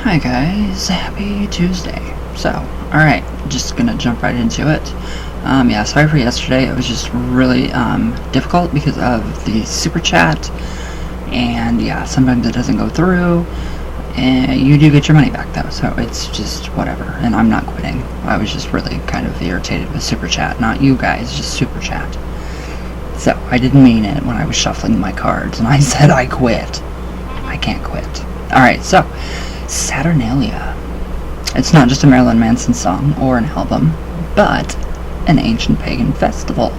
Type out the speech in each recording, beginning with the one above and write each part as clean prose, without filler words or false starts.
Hi guys, happy Tuesday. So, alright, just gonna jump right into it. Sorry for yesterday. It was just really difficult because of the super chat, and sometimes it doesn't go through, and you do get your money back though, so it's just whatever, and I'm not quitting. I was just really kind of irritated with super chat, not you guys, just super chat. So, I didn't mean it when I was shuffling my cards, and I said I quit. I can't quit. Alright, so Saturnalia. It's not just a Marilyn Manson song or an album, but an ancient pagan festival.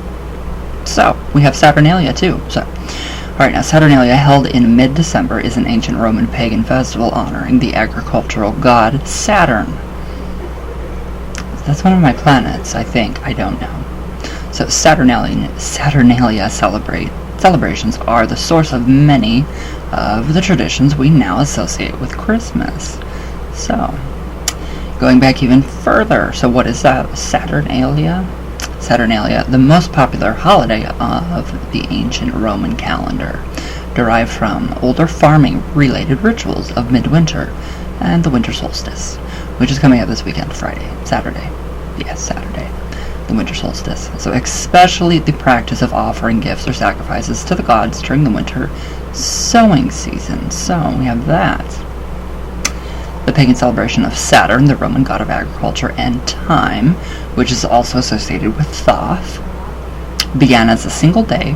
So, we have Saturnalia too. Alright, now Saturnalia, held in mid-December, is an ancient Roman pagan festival honoring the agricultural god Saturn. That's one of my planets, I think. I don't know. So, Saturnalia celebrations are the source of many of the traditions we now associate with Christmas. So, going back even further, so what is that? Saturnalia? Saturnalia, the most popular holiday of the ancient Roman calendar, derived from older farming-related rituals of midwinter and the winter solstice, which is coming up this weekend, Saturday. Yes, Saturday. The winter solstice. So especially the practice of offering gifts or sacrifices to the gods during the winter sowing season. So we have that. The pagan celebration of Saturn, the Roman god of agriculture and time, which is also associated with Thoth, began as a single day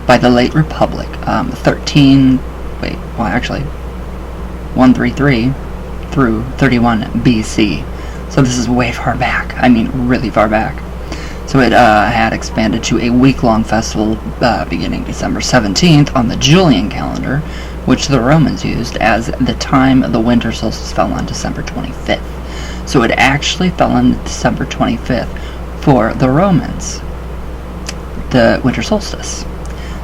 by the late Republic, 133 through 31 BC. So this is way far back. I mean, really far back. So it had expanded to a week-long festival beginning December 17th on the Julian calendar, which the Romans used, as the time the winter solstice fell on December 25th. So it actually fell on December 25th for the Romans, the winter solstice.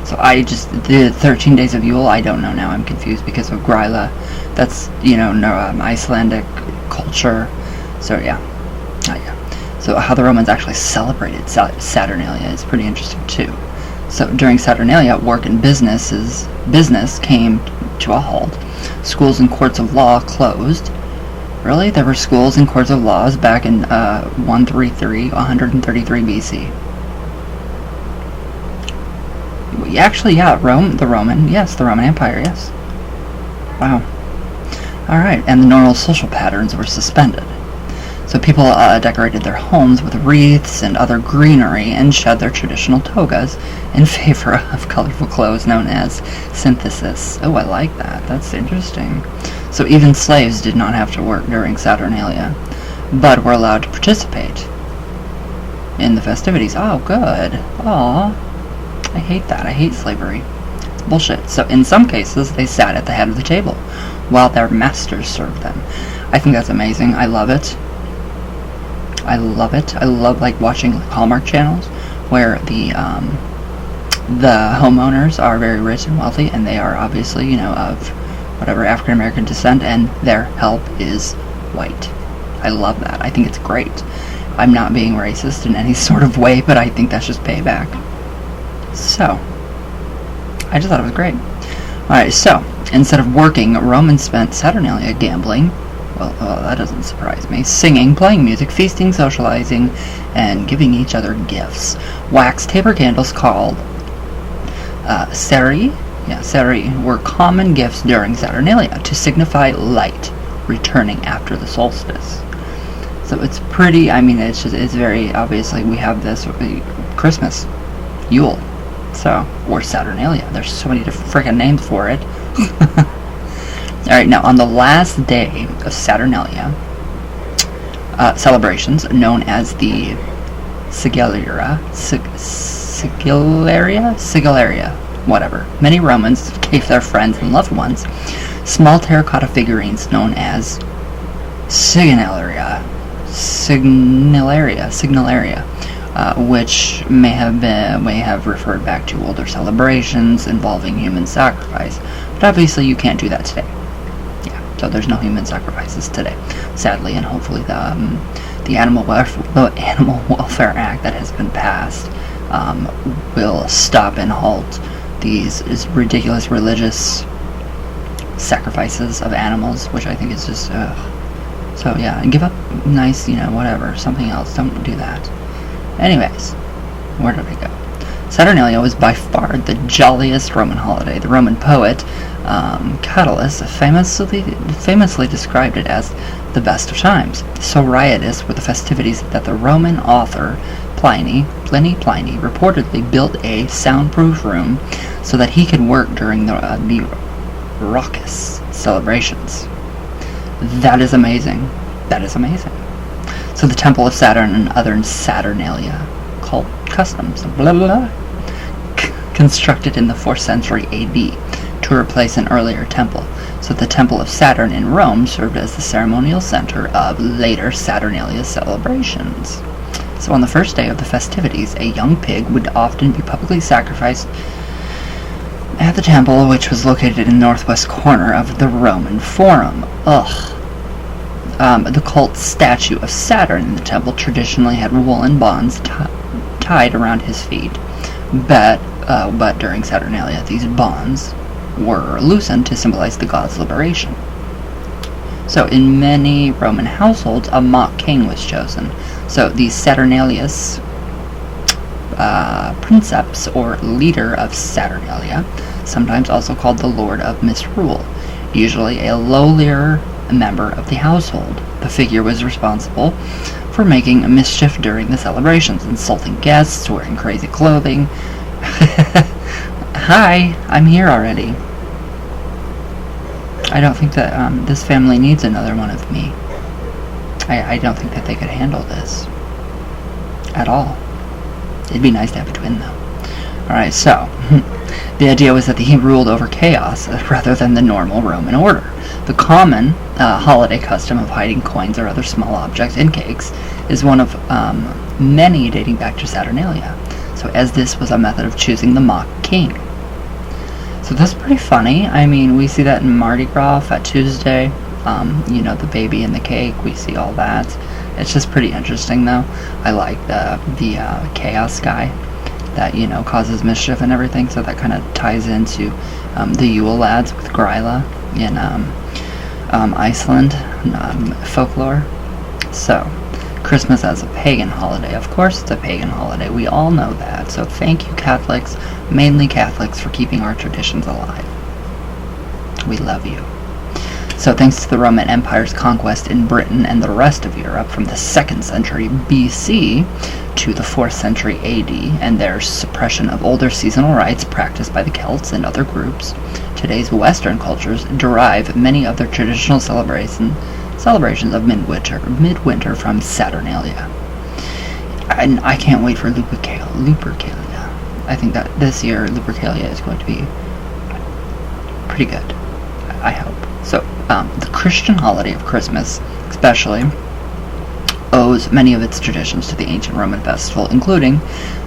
So the 13 days of Yule, I don't know now. I'm confused because of Gryla. That's, Icelandic culture. So So how the Romans actually celebrated Saturnalia is pretty interesting too. So during Saturnalia, work and business came to a halt. Schools and courts of law closed. Really? There were schools and courts of laws back in 133 BC. Actually, the Roman Empire, yes. Wow. Alright, and the normal social patterns were suspended. So people decorated their homes with wreaths and other greenery and shed their traditional togas in favor of colorful clothes known as synthesis. Oh, I like that. That's interesting. So even slaves did not have to work during Saturnalia, but were allowed to participate in the festivities. Oh, good. Aw. I hate that. I hate slavery. It's bullshit. So in some cases, they sat at the head of the table while their masters served them. I think that's amazing. I love it. I love watching Hallmark channels where the homeowners are very rich and wealthy, and they are obviously, of whatever African American descent, and their help is white. I love that. I think it's great. I'm not being racist in any sort of way, but I think that's just payback. So, I just thought it was great. Alright, so, instead of working, Romans spent Saturnalia gambling. Well, that doesn't surprise me. Singing, playing music, feasting, socializing, and giving each other gifts. Wax taper candles called seri were common gifts during Saturnalia to signify light returning after the solstice. So it's pretty, it's very, obviously we have this Christmas, Yule, or Saturnalia. There's so many different freaking names for it. Alright, now on the last day of Saturnalia, celebrations known as the Sigillaria, whatever. Many Romans gave their friends and loved ones small terracotta figurines known as Signallaria, which may have referred back to older celebrations involving human sacrifice. But obviously you can't do that today. So there's no human sacrifices today, sadly, and hopefully the Animal Welfare Act that has been passed will stop and halt these ridiculous religious sacrifices of animals, which I think is just, ugh. So yeah, give up nice, whatever, something else. Don't do that. Anyways, where did I go? Saturnalia was by far the jolliest Roman holiday. The Roman poet Catullus famously described it as the best of times. So riotous were the festivities that the Roman author Pliny reportedly built a soundproof room so that he could work during the raucous celebrations. That is amazing. That is amazing. So the Temple of Saturn and other Saturnalia, called customs, blah blah blah, constructed in the 4th century AD to replace an earlier temple. So the Temple of Saturn in Rome served as the ceremonial center of later Saturnalia celebrations. So on the first day of the festivities, a young pig would often be publicly sacrificed at the temple, which was located in the northwest corner of the Roman Forum. The cult statue of Saturn in the temple traditionally had woolen bonds tied around his feet, but during Saturnalia, these bonds were loosened to symbolize the god's liberation. So in many Roman households, a mock king was chosen. So the Saturnalius princeps, or leader of Saturnalia, sometimes also called the Lord of Misrule, usually a lowlier member of the household. The figure was responsible for making mischief during the celebrations, insulting guests, wearing crazy clothing. Hi, I'm here already. I don't think that this family needs another one of me. I don't think that they could handle this at all. It'd be nice to have a twin, though. Alright, so the idea was that he ruled over chaos rather than the normal Roman order. The common holiday custom of hiding coins or other small objects in cakes is one of many dating back to Saturnalia. So as this was a method of choosing the mock king. So that's pretty funny. I mean, we see that in Mardi Gras, Fat Tuesday. The baby in the cake. We see all that. It's just pretty interesting, though. I like the chaos guy that causes mischief and everything. So that kind of ties into the Yule lads with Gryla in Iceland folklore. So Christmas as a pagan holiday. Of course, it's a pagan holiday. We all know that. So thank you, Catholics, mainly Catholics, for keeping our traditions alive. We love you. So thanks to the Roman Empire's conquest in Britain and the rest of Europe from the 2nd century BC to the 4th century AD, and their suppression of older seasonal rites practiced by the Celts and other groups, today's Western cultures derive many of their traditional celebrations of midwinter from Saturnalia. And I can't wait for Lupercalia. I think that this year Lupercalia is going to be pretty good. I hope. So, the Christian holiday of Christmas, especially, owes many of its traditions to the ancient Roman festival, including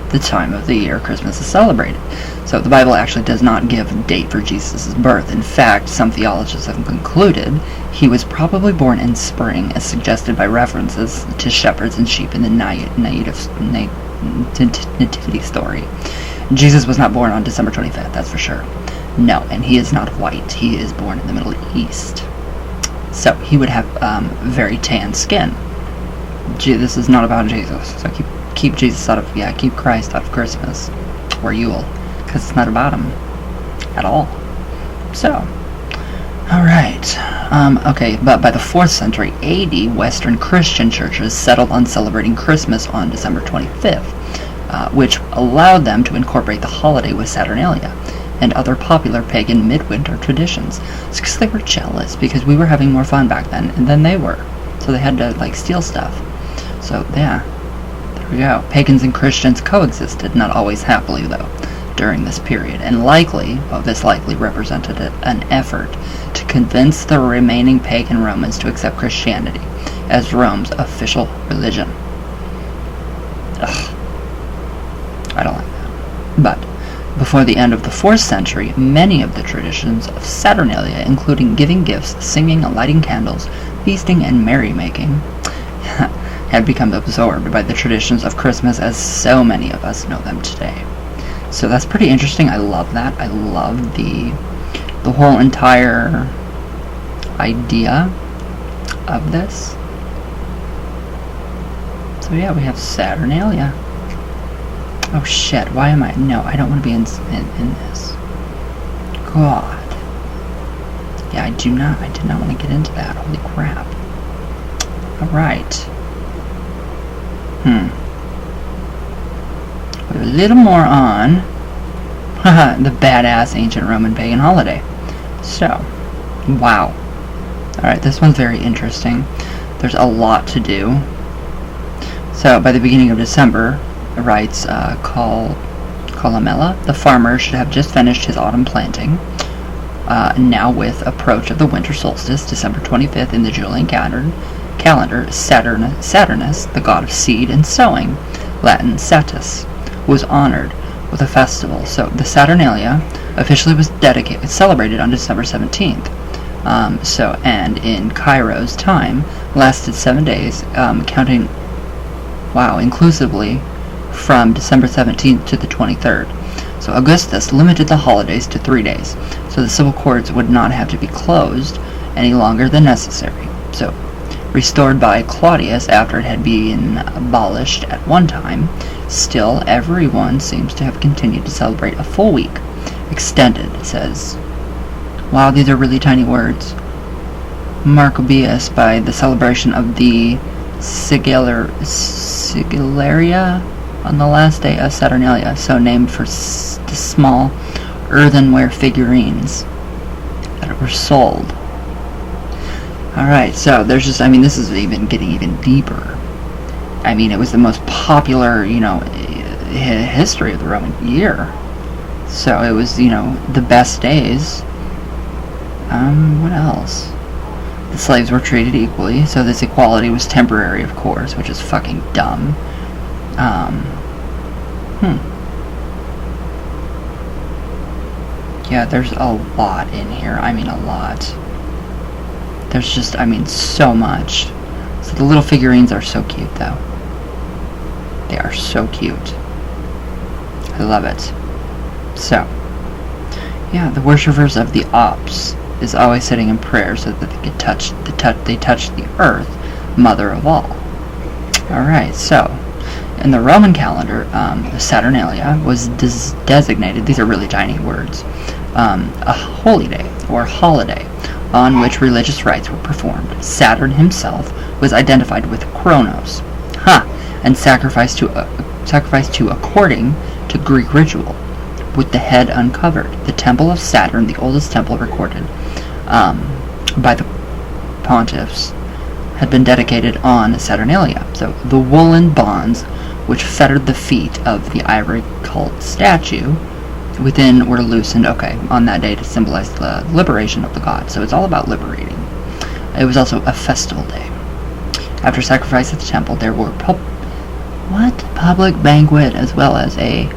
the time of the year Christmas is celebrated. So the Bible actually does not give a date for Jesus' birth. In fact, some theologians have concluded he was probably born in spring, as suggested by references to shepherds and sheep in the nativity story. Jesus was not born on December 25th, that's for sure. No, and he is not white. He is born in the Middle East. So he would have very tan skin. This is not about Jesus. So keep Jesus out of, keep Christ out of Christmas or Yule, because it's not about him at all. So, alright. Okay, but by the 4th century AD, Western Christian churches settled on celebrating Christmas on December 25th, which allowed them to incorporate the holiday with Saturnalia and other popular pagan midwinter traditions. It's because they were jealous, because we were having more fun back then than they were. So they had to, steal stuff. So, yeah. There we go. Pagans and Christians coexisted, not always happily, though, during this period. And this likely represented an effort to convince the remaining pagan Romans to accept Christianity as Rome's official religion. Ugh. I don't like that. But before the end of the 4th century, many of the traditions of Saturnalia, including giving gifts, singing, lighting candles, feasting, and merrymaking, had become absorbed by the traditions of Christmas as so many of us know them today. So that's pretty interesting. I love that. I love the whole entire idea of this. So yeah, we have Saturnalia. Oh shit, why am I... No, I don't want to be in this. God. Yeah, I did not want to get into that. Holy crap. Alright. We're a little more on the badass ancient Roman pagan holiday. So, wow. Alright, this one's very interesting. There's a lot to do. So, by the beginning of December, writes Columella, the farmer should have just finished his autumn planting. Now with approach of the winter solstice, December 25th in the Julian calendar, Saturnus, the god of seed and sowing, Latin Satus, was honored with a festival. So the Saturnalia officially was celebrated on December 17th. And in Cairo's time, lasted 7 days, counting, inclusively from December 17th to the 23rd. So Augustus limited the holidays to 3 days, so the civil courts would not have to be closed any longer than necessary. So, restored by Claudius after it had been abolished at one time, still everyone seems to have continued to celebrate a full week. Extended, it says. Wow, these are really tiny words. Marcobius by the celebration of the Sigillaria on the last day of Saturnalia, so named for the small earthenware figurines that were sold. Alright, so there's just, this is getting even deeper. It was the most popular, history of the Roman year. So it was, the best days. What else? The slaves were treated equally, so this equality was temporary, of course, which is fucking dumb. Yeah, there's a lot in here. A lot. There's just, so much. So the little figurines are so cute, though. They are so cute. I love it. So, yeah, the worshippers of the Ops is always sitting in prayer so that they could touch the earth, mother of all. Alright, so in the Roman calendar, Saturnalia was designated, these are really tiny words, a holy day or holiday on which religious rites were performed. Saturn himself was identified with Kronos, and sacrificed to according to Greek ritual, with the head uncovered. The temple of Saturn, the oldest temple recorded by the pontiffs, had been dedicated on Saturnalia. So the woolen bonds which fettered the feet of the ivory cult statue within were loosened, on that day to symbolize the liberation of the god. So it's all about liberating. It was also a festival day. After sacrifice at the temple, there were public banquet as well as a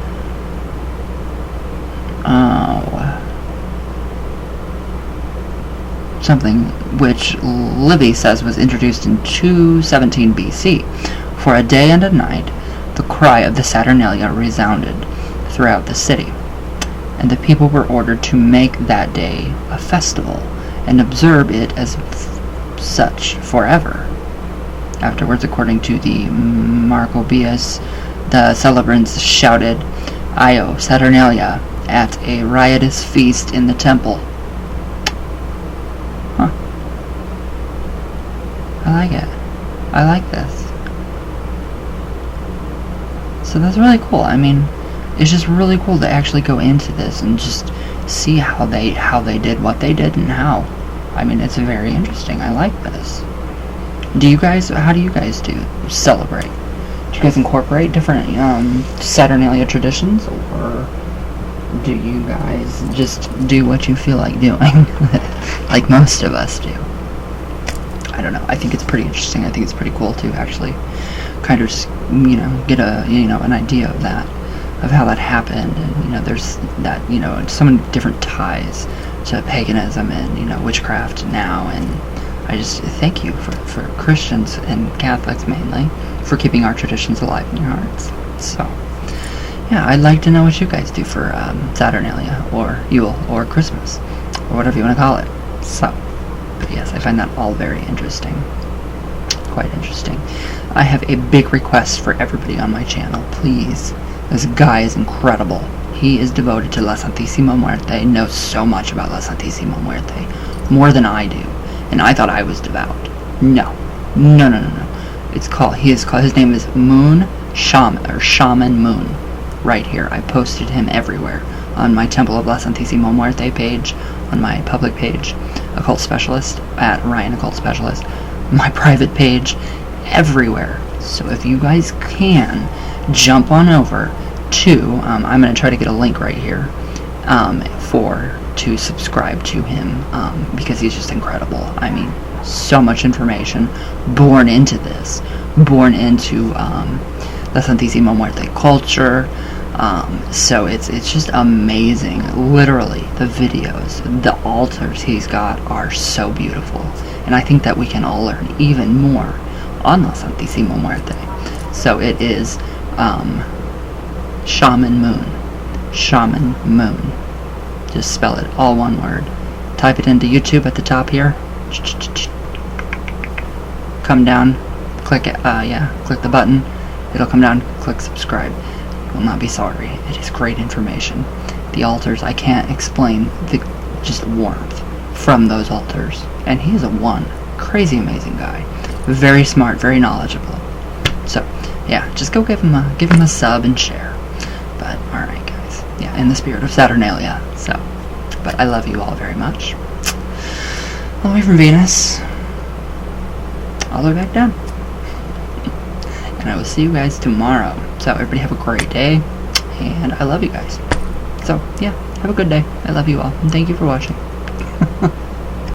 something which Livy says was introduced in 217 BC. For a day and a night, the cry of the Saturnalia resounded throughout the city, and the people were ordered to make that day a festival and observe it as such forever. Afterwards, according to the Marcobius, the celebrants shouted "Io Saturnalia" at a riotous feast in the temple. I like it. I like this. So that's really cool. It's just really cool to actually go into this and just see how they did what they did and how. It's very interesting. I like this. How do you guys celebrate? Do you guys incorporate different Saturnalia traditions, or do you guys just do what you feel like doing, like most of us do? I don't know. I think it's pretty interesting. I think it's pretty cool to actually kind of just, get an idea of that, of how that happened, and there's that, so many different ties to paganism and witchcraft now, and I just thank you for Christians and Catholics mainly for keeping our traditions alive in your hearts. So yeah, I'd like to know what you guys do for Saturnalia or Yule or Christmas or whatever you want to call it. So But yes, I find that all very interesting. Quite interesting. I have a big request for everybody on my channel. Please. This guy is incredible. He is devoted to La Santísima Muerte, knows so much about La Santísima Muerte. More than I do. And I thought I was devout. No. No, no, no, no. His name is Moon Shaman, or Shaman Moon. Right here. I posted him everywhere. On my Temple of La Santísima Muerte page, on my public page, Occult Specialist, at Ryan Occult Specialist, my private page, everywhere. So if you guys can, jump on over to, I'm going to try to get a link right here, to subscribe to him, because he's just incredible. I mean, so much information, born into this, born into, La Santísima Muerte culture. So it's just amazing. Literally, the videos, the altars he's got are so beautiful, and I think that we can all learn even more on La Santísima Muerte. So it is Shaman Moon. Shaman Moon. Just spell it all one word. Type it into YouTube at the top here. Come down, click it. Click the button. It'll come down. Click subscribe. Will not be sorry. It is great information. The altars, I can't explain the just warmth from those altars. And he is a crazy amazing guy. Very smart, very knowledgeable. So, yeah, just go give him a sub and share. But alright guys. Yeah, in the spirit of Saturnalia. So, but I love you all very much. All the way from Venus, all the way back down. And I will see you guys tomorrow. So everybody have a great day, and I love you guys. So yeah, have a good day. I love you all, and thank you for watching.